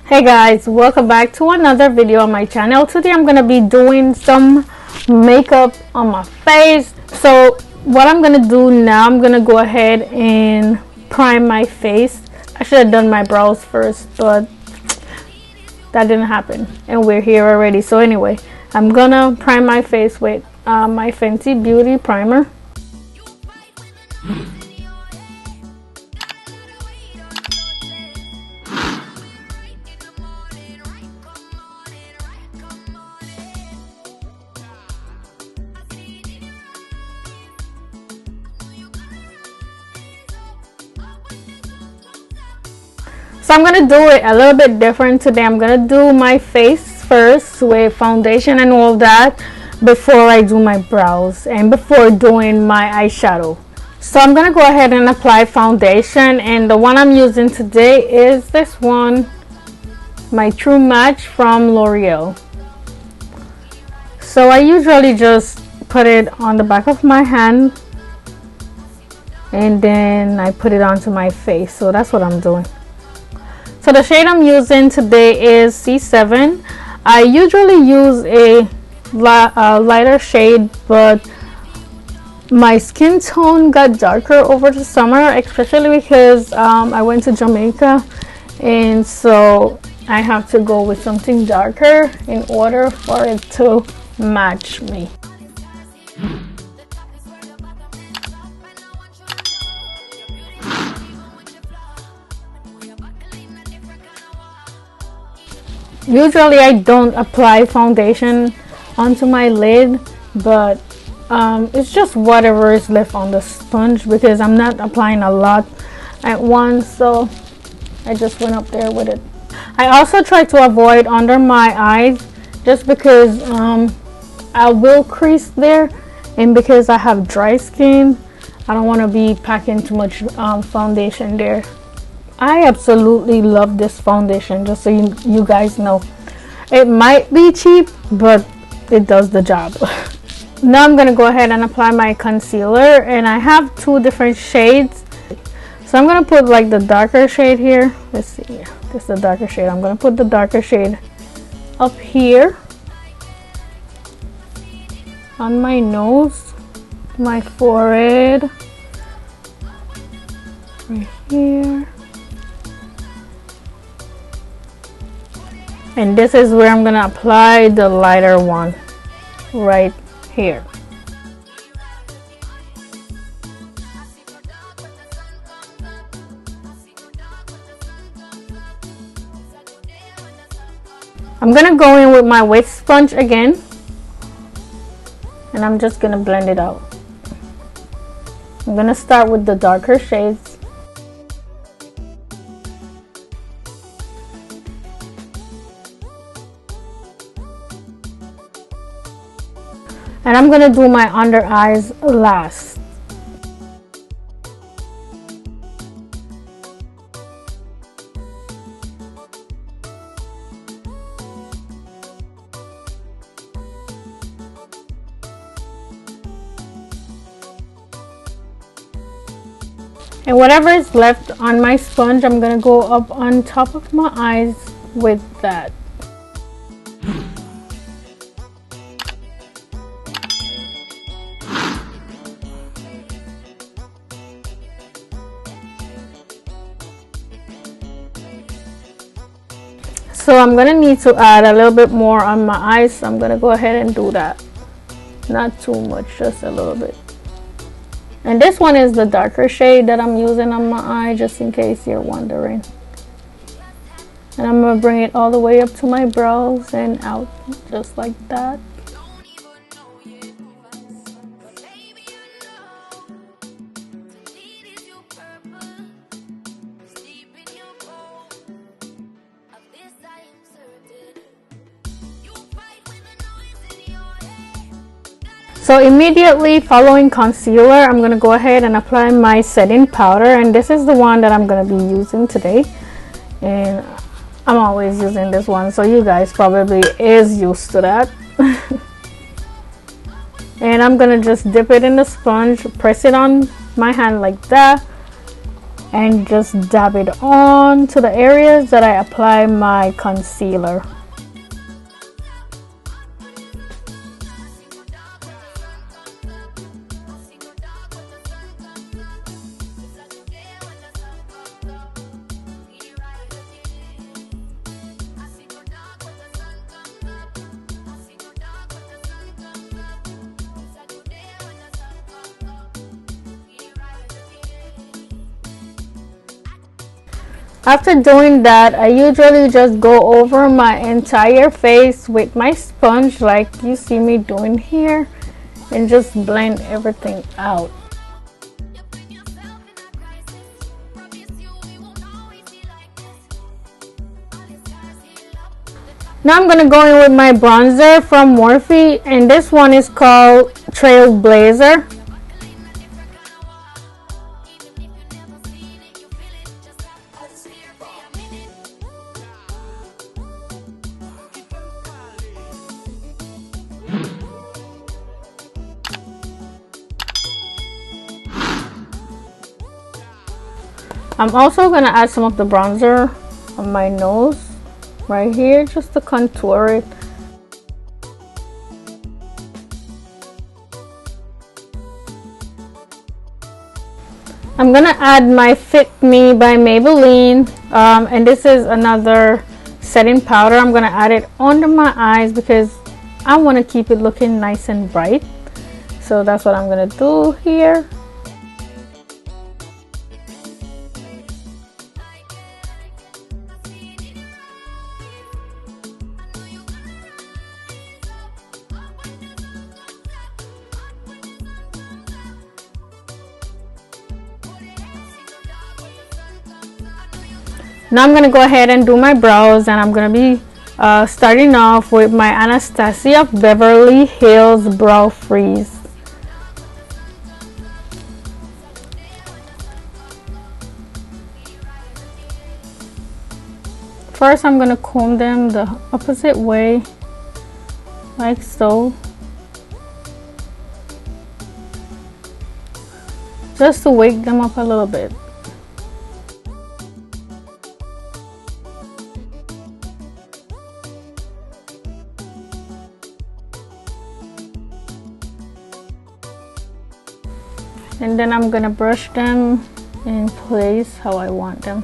Hey guys, welcome back to another video on my channel. Today I'm gonna be doing some makeup on my face. So what I'm gonna do now, I'm gonna go ahead and prime my face. I should have done my brows first, but that didn't happen and we're here already. So anyway, I'm gonna prime my face with my Fenty Beauty primer. So I'm gonna do it a little bit different today. I'm gonna do my face first with foundation and all that before I do my brows and before doing my eyeshadow. So I'm gonna go ahead and apply foundation, and the one I'm using today is this one, my True Match from L'Oreal. So I usually just put it on the back of my hand and then I put it onto my face. So that's what I'm doing. So the shade I'm using today is C7. I usually use a lighter shade, but my skin tone got darker over the summer, especially because I went to Jamaica, and so I have to go with something darker in order for it to match me. Usually I don't apply foundation onto my lid, but it's just whatever is left on the sponge because I'm not applying a lot at once, so I just went up there with it. I also try to avoid under my eyes just because I will crease there, and because I have dry skin I don't want to be packing too much foundation there. I absolutely love this foundation, just so you guys know. It might be cheap, but it does the job. Now I'm going to go ahead and apply my concealer, and I have two different shades. So I'm going to put like the darker shade here. Let's see, this is the darker shade. I'm going to put the darker shade up here on my nose, my forehead, right here. And this is where I'm going to apply the lighter one, right here. I'm going to go in with my wet sponge again, and I'm just going to blend it out. I'm going to start with the darker shades. And I'm gonna do my under eyes last. And whatever is left on my sponge, I'm gonna go up on top of my eyes with that. So I'm gonna need to add a little bit more on my eyes, so I'm gonna go ahead and do that. Not too much, just a little bit. And this one is the darker shade that I'm using on my eye, just in case you're wondering. And I'm gonna bring it all the way up to my brows and out, just like that. So immediately following concealer, I'm going to go ahead and apply my setting powder, and this is the one that I'm going to be using today, and I'm always using this one, so you guys probably is used to that. And I'm going to just dip it in the sponge, press it on my hand like that, and just dab it on to the areas that I apply my concealer. After doing that, I usually just go over my entire face with my sponge like you see me doing here and just blend everything out. Now I'm gonna go in with my bronzer from Morphe, and this one is called Trailblazer. I'm also going to add some of the bronzer on my nose right here just to contour it. I'm going to add my Fit Me by Maybelline, and this is another setting powder. I'm going to add it under my eyes because I want to keep it looking nice and bright. So that's what I'm going to do here. Now I'm going to go ahead and do my brows, and I'm going to be starting off with my Anastasia Beverly Hills Brow Freeze. First I'm going to comb them the opposite way, like so, just to wake them up a little bit. And then I'm gonna brush them in place how I want them.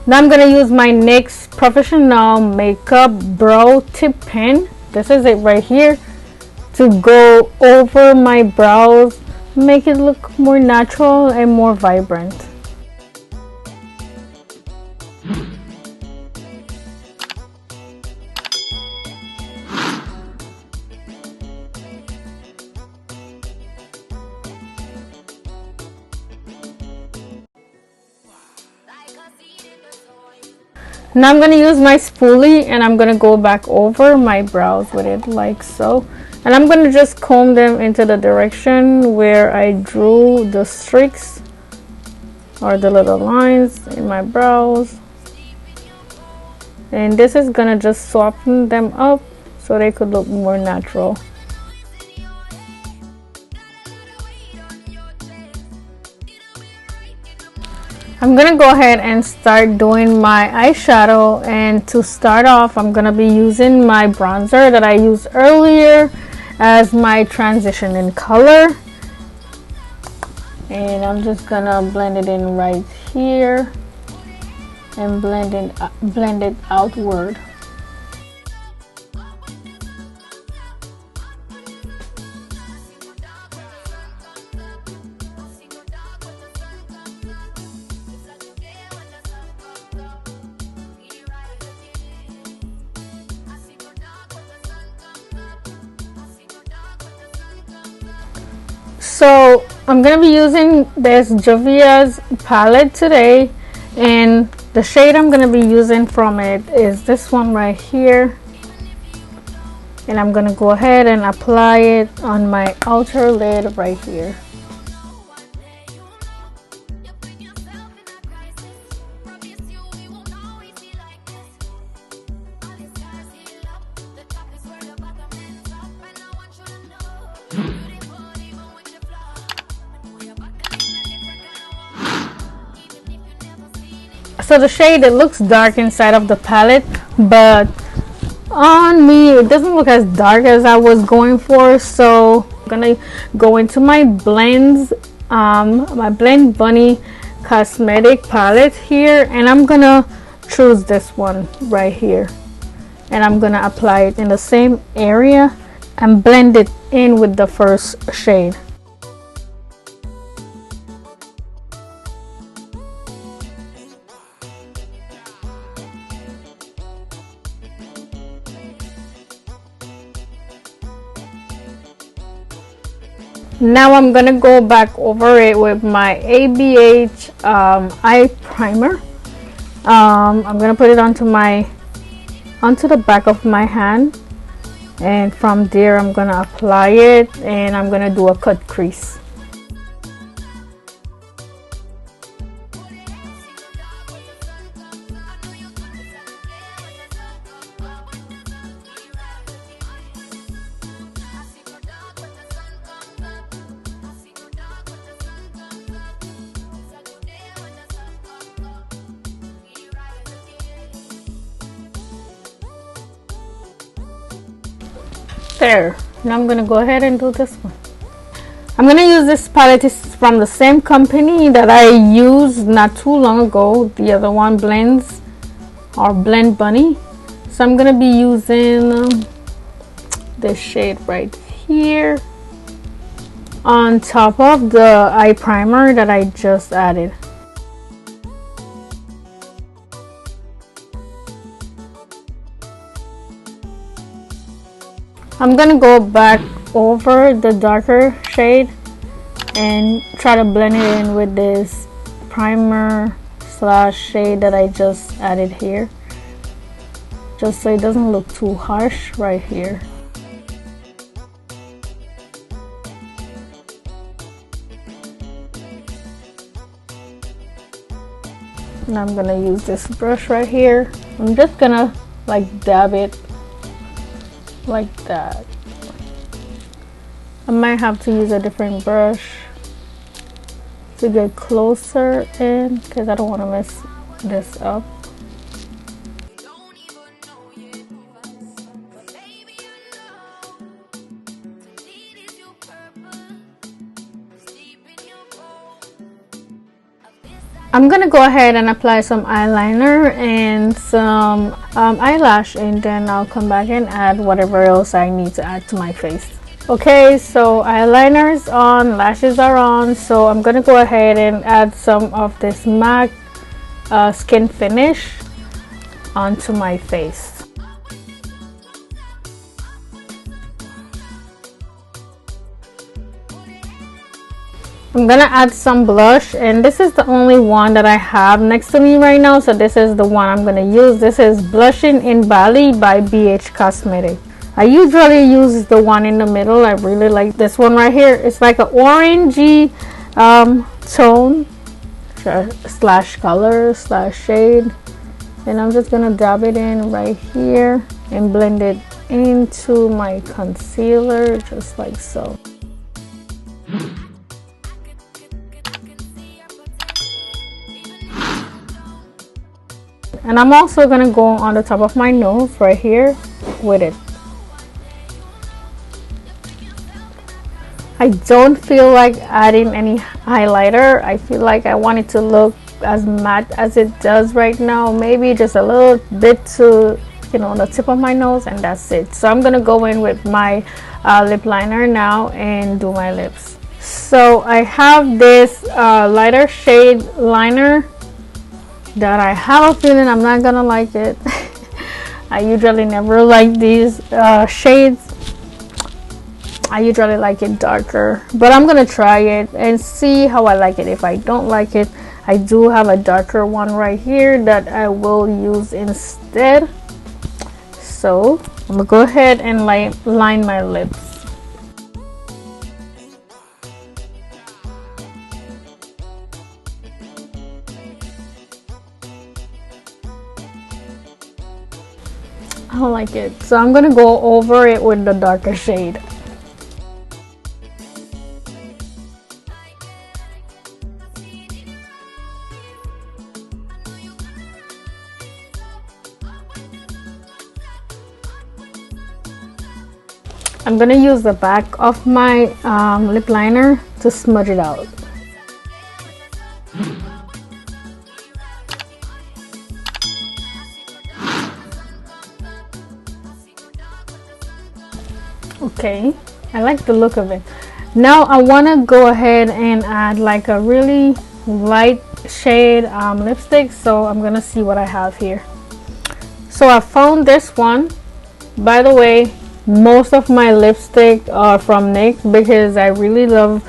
Now I'm gonna use my NYX Professional Makeup Brow Tip Pen. This is it right here, to go over my brows, make it look more natural and more vibrant. Now I'm going to use my spoolie and I'm going to go back over my brows with it like so. And I'm going to just comb them into the direction where I drew the streaks or the little lines in my brows. And this is going to just soften them up so they could look more natural. I'm gonna go ahead and start doing my eyeshadow, and to start off I'm gonna be using my bronzer that I used earlier as my transition in color, and I'm just gonna blend it in right here and blend it outward. So I'm going to be using this Juvia's palette today, and the shade I'm going to be using from it is this one right here. And I'm going to go ahead and apply it on my outer lid right here. So the shade, it looks dark inside of the palette, but on me it doesn't look as dark as I was going for. So I'm gonna go into my blends, my Blend Bunny cosmetic palette here, and I'm gonna choose this one right here, and I'm gonna apply it in the same area and blend it in with the first shade. Now I'm gonna go back over it with my ABH eye primer. I'm gonna put it onto the back of my hand, and from there I'm gonna apply it, and I'm gonna do a cut crease. There. Now I'm gonna go ahead and do this one. I'm gonna use this palette. It's from the same company that I used not too long ago. The other one, Blend Bunny. So I'm gonna be using this shade right here on top of the eye primer that I just added. I'm gonna go back over the darker shade and try to blend it in with this primer slash shade that I just added here, just so it doesn't look too harsh right here. And I'm gonna use this brush right here. I'm just gonna like dab it like that. I might have to use a different brush to get closer in, because I don't want to mess this up. I'm gonna go ahead and apply some eyeliner and some eyelash, and then I'll come back and add whatever else I need to add to my face. Okay, so eyeliner's on, lashes are on, so I'm gonna go ahead and add some of this MAC Skin Finish onto my face. I'm gonna add some blush, and this is the only one that I have next to me right now, so this is the one I'm gonna use. This is Blushing in Bali by BH Cosmetic. I usually use the one in the middle. I really like this one right here. It's like an orangey tone slash color slash shade, and I'm just gonna dab it in right here and blend it into my concealer just like so. And I'm also gonna go on the top of my nose right here with it. I don't feel like adding any highlighter. I feel like I want it to look as matte as it does right now. Maybe just a little bit to, you know, the tip of my nose, and that's it. So I'm gonna go in with my lip liner now and do my lips. So I have this lighter shade liner that I have a feeling I'm not gonna like it. I usually never like these shades. I usually like it darker, but I'm gonna try it and see how I like it. If I don't like it, I do have a darker one right here that I will use instead. So I'm gonna go ahead and line my lips. I don't like it, so I'm gonna go over it with the darker shade. I'm gonna use the back of my lip liner to smudge it out. Okay, I like the look of it. Now I want to go ahead and add like a really light shade lipstick, so I'm gonna see what I have here. So I found this one. By the way, most of my lipstick are from NYX because I really love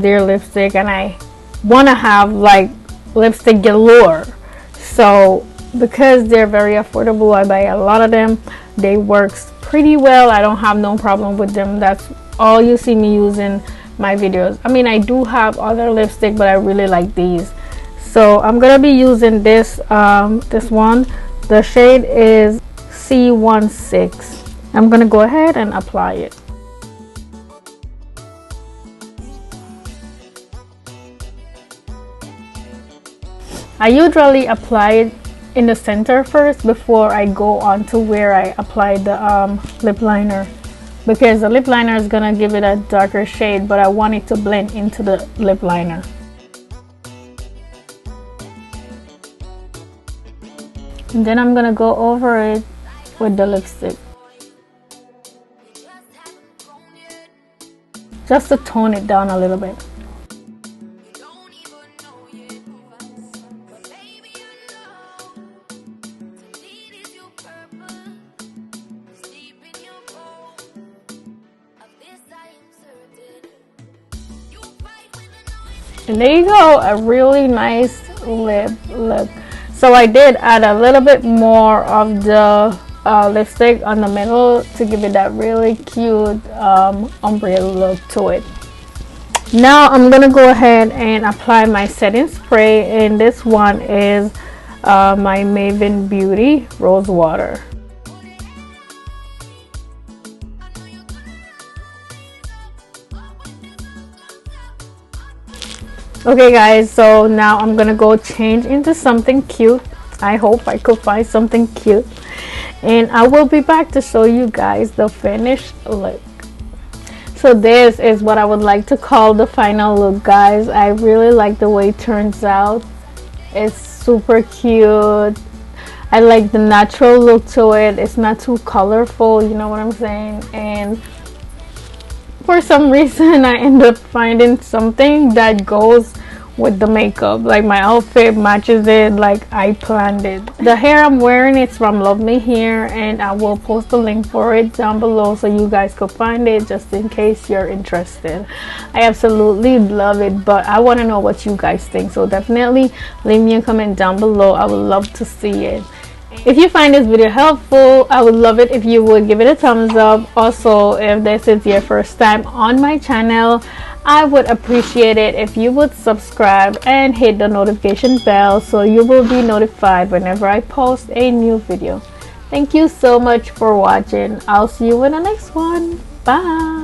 their lipstick, and I want to have like lipstick galore. So because they're very affordable, I buy a lot of them. They work pretty well. I don't have no problem with them. That's all you see me using my videos. I mean, I do have other lipstick, but I really like these. So I'm gonna be using this this one. The shade is C16. I'm gonna go ahead and apply it. I usually apply it in the center first before I go on to where I applied the lip liner, because the lip liner is gonna give it a darker shade, but I want it to blend into the lip liner. And then I'm gonna go over it with the lipstick, just to tone it down a little bit. And there you go, a really nice lip look. So I did add a little bit more of the lipstick on the middle to give it that really cute ombre look to it. Now I'm gonna go ahead and apply my setting spray, and this one is my Maven Beauty Rose Water. Okay guys, so now I'm gonna go change into something cute. I hope I could find something cute, and I will be back to show you guys the finished look. So this is what I would like to call the final look, guys. I really like the way it turns out. It's super cute. I like the natural look to it. It's not too colorful, you know what I'm saying? And for some reason I end up finding something that goes with the makeup, like my outfit matches it like I planned it. The hair I'm wearing is from Love Me Hair, and I will post the link for it down below so you guys could find it, just in case you're interested. I absolutely love it, but I want to know what you guys think, so definitely leave me a comment down below. I would love to see it. If you find this video helpful, I would love it if you would give it a thumbs up. Also, if this is your first time on my channel, I would appreciate it if you would subscribe and hit the notification bell so you will be notified whenever I post a new video. Thank you so much for watching. I'll see you in the next one. Bye.